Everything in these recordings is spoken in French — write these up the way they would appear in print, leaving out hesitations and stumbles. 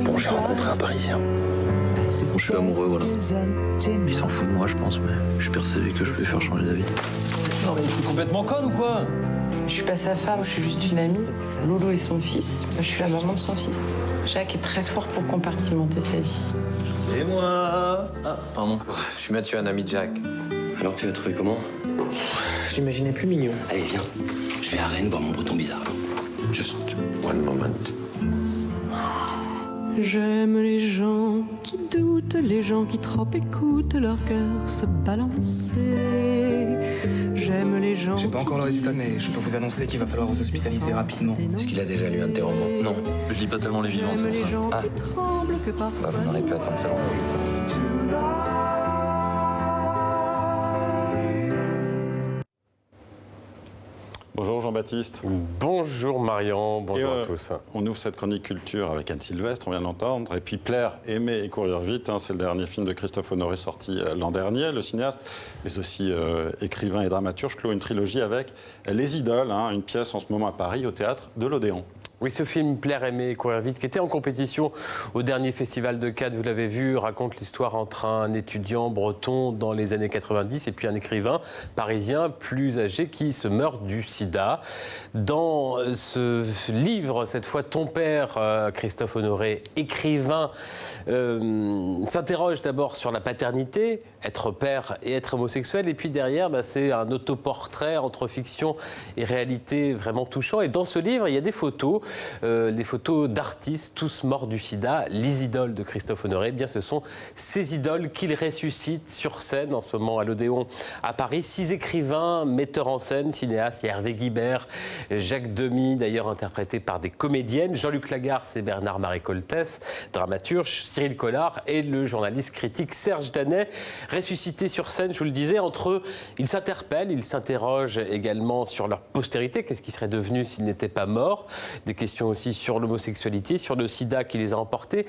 Bon, j'ai rencontré un Parisien. Je suis amoureux, voilà. Il s'en fout de moi, je pense, mais je suis persuadé que je vais lui faire changer d'avis. Non mais t'es complètement conne ou quoi? Je suis pas sa femme, je suis juste une amie. Lolo est son fils, je suis la maman de son fils. Jacques est très fort pour compartimenter sa vie. Et moi? Ah, pardon. Je suis Mathieu, un ami de Jacques. Alors tu l'as trouvé comment? J'imaginais plus mignon. Allez, viens. Je vais à Rennes voir mon breton bizarre. Just one moment. J'aime les gens qui doutent, les gens qui trop écoutent leur cœur se balancer. J'aime les gens. J'ai pas encore le résultat, mais je peux vous annoncer qu'il va falloir vous hospitaliser rapidement. Est-ce qu'il a déjà lu un de tes romans? Non, je lis pas tellement les vivants, c'est pour ça. Ah. Qui tremblent que parfois. Vous n'aurez pu attendre très longtemps. Bonjour Jean-Baptiste. Bonjour Marion, bonjour à tous. On ouvre cette chronique culture avec Anne Sylvestre, on vient d'entendre. Et puis Plaire, aimer et courir vite, c'est le dernier film de Christophe Honoré sorti l'an dernier. Le cinéaste, mais aussi écrivain et dramaturge, clôt une trilogie avec Les Idoles, une pièce en ce moment à Paris au théâtre de l'Odéon. Oui, ce film Plaire, aimer et courir vite, qui était en compétition au dernier festival de Cannes, vous l'avez vu, raconte l'histoire entre un étudiant breton dans les années 90 et puis un écrivain parisien plus âgé qui se meurt du sida. Dans ce livre, cette fois, ton père, Christophe Honoré, écrivain, s'interroge d'abord sur la paternité, être père et être homosexuel, et puis derrière, c'est un autoportrait entre fiction et réalité vraiment touchant. Et dans ce livre, il y a des photos. Les photos d'artistes, tous morts du sida, les idoles de Christophe Honoré. Eh bien, ce sont ces idoles qu'il ressuscite sur scène en ce moment à l'Odéon à Paris. 6 écrivains, metteurs en scène, cinéastes. Il y a Hervé Guibert, Jacques Demy, d'ailleurs interprété par des comédiennes, Jean-Luc Lagarce et Bernard-Marie Coltès, dramaturge, Cyril Collard et le journaliste critique Serge Danet. Ressuscités sur scène, je vous le disais, entre eux, ils s'interpellent, ils s'interrogent également sur leur postérité. Qu'est-ce qui serait devenu s'ils n'étaient pas morts? Des questions aussi sur l'homosexualité, sur le sida qui les a emportés.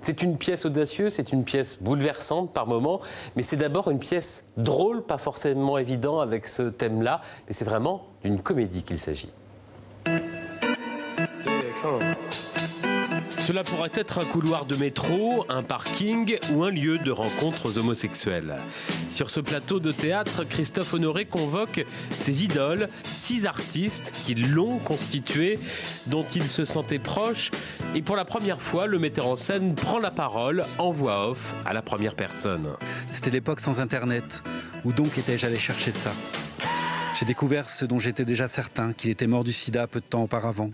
C'est une pièce audacieuse, c'est une pièce bouleversante par moments, mais c'est d'abord une pièce drôle, pas forcément évident avec ce thème-là, mais c'est vraiment d'une comédie qu'il s'agit. Cela pourrait être un couloir de métro, un parking ou un lieu de rencontres homosexuelles. Sur ce plateau de théâtre, Christophe Honoré convoque ses idoles, 6 artistes qui l'ont constitué, dont il se sentait proche. Et pour la première fois, le metteur en scène prend la parole en voix off à la première personne. C'était l'époque sans Internet. Où donc étais-je allé chercher ça? J'ai découvert ce dont j'étais déjà certain, qu'il était mort du sida peu de temps auparavant.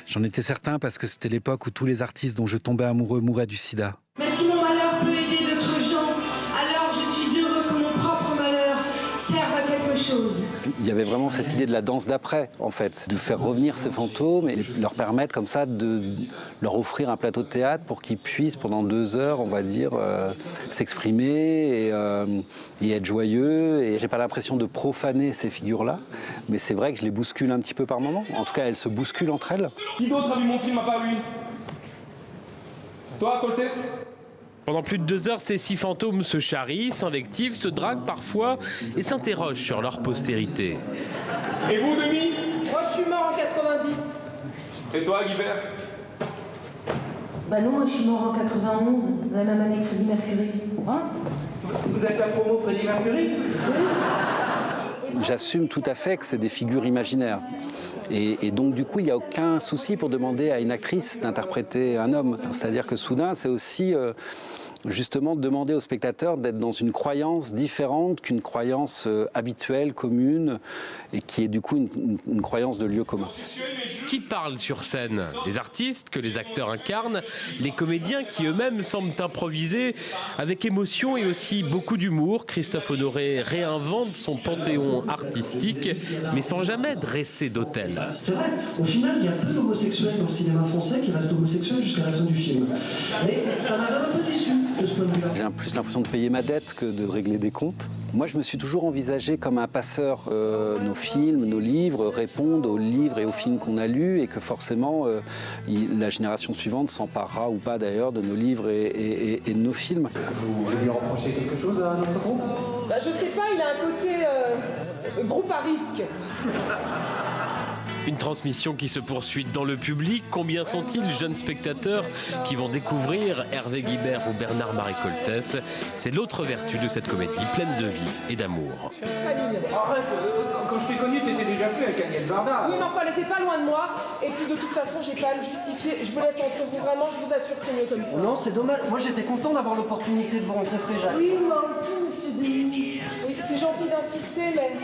J'en étais certain parce que c'était l'époque où tous les artistes dont je tombais amoureux mouraient du sida. Mais si mon malheur peut aider d'autres gens, alors je suis heureux que mon propre malheur serve à quelque chose. Il y avait vraiment cette idée de la danse d'après, en fait, de faire revenir ces fantômes et leur permettre comme ça de leur offrir un plateau de théâtre pour qu'ils puissent pendant 2 heures, on va dire, s'exprimer et être joyeux. Et j'ai pas l'impression de profaner ces figures-là, mais c'est vrai que je les bouscule un petit peu par moments. En tout cas, elles se bousculent entre elles. Qui d'autre a vu mon film à part lui? Toi, Coltès? Pendant plus de 2 heures, ces 6 fantômes se charrient, s'invectivent, se draguent parfois et s'interrogent sur leur postérité. Et vous, Demi? Moi, je suis mort en 90. Et toi, Guibert? Bah non, moi je suis mort en 91, la même année que Freddie Mercury. Hein? Vous êtes la promo Freddie Mercury? J'assume tout à fait que c'est des figures imaginaires. Et donc, du coup, il n'y a aucun souci pour demander à une actrice d'interpréter un homme. C'est-à-dire que soudain, c'est aussi justement demander au spectateur d'être dans une croyance différente qu'une croyance habituelle, commune, et qui est du coup une croyance de lieu commun. Qui parle sur scène? Les artistes que les acteurs incarnent, les comédiens qui eux-mêmes semblent improviser avec émotion et aussi beaucoup d'humour. Christophe Honoré réinvente son panthéon artistique, mais sans jamais dresser d'autel. C'est vrai, au final, il y a peu d'homosexuels dans le cinéma français qui restent homosexuels jusqu'à la fin du film. Mais ça m'avait un peu déçu de ce point de vue-là. J'ai plus l'impression de payer ma dette que de régler des comptes. Moi, je me suis toujours envisagé comme un passeur. Nos films, nos livres répondent aux livres et aux films qu'on a lus et que forcément, la génération suivante s'emparera ou pas d'ailleurs de nos livres et de nos films. Vous lui reprochez quelque chose à notre groupe? Bah, je sais pas, il a un côté groupe à risque. Une transmission qui se poursuit dans le public. Combien sont-ils, jeunes spectateurs, qui vont découvrir Hervé Guibert ou Bernard-Marie Coltès? C'est l'autre vertu de cette comédie pleine de vie et d'amour. Arrête, quand je t'ai connu, t'étais déjà plus avec Agnès Varda. Oui, mais enfin, elle était pas loin de moi. Et puis, de toute façon, j'ai pas à le justifier. Je vous laisse entre vous, vraiment, je vous assure, c'est mieux comme ça. Non, c'est dommage. Moi, j'étais content d'avoir l'opportunité de vous rencontrer, Jacques. Oui, moi aussi, monsieur Denis. Oui, c'est gentil d'insister, mais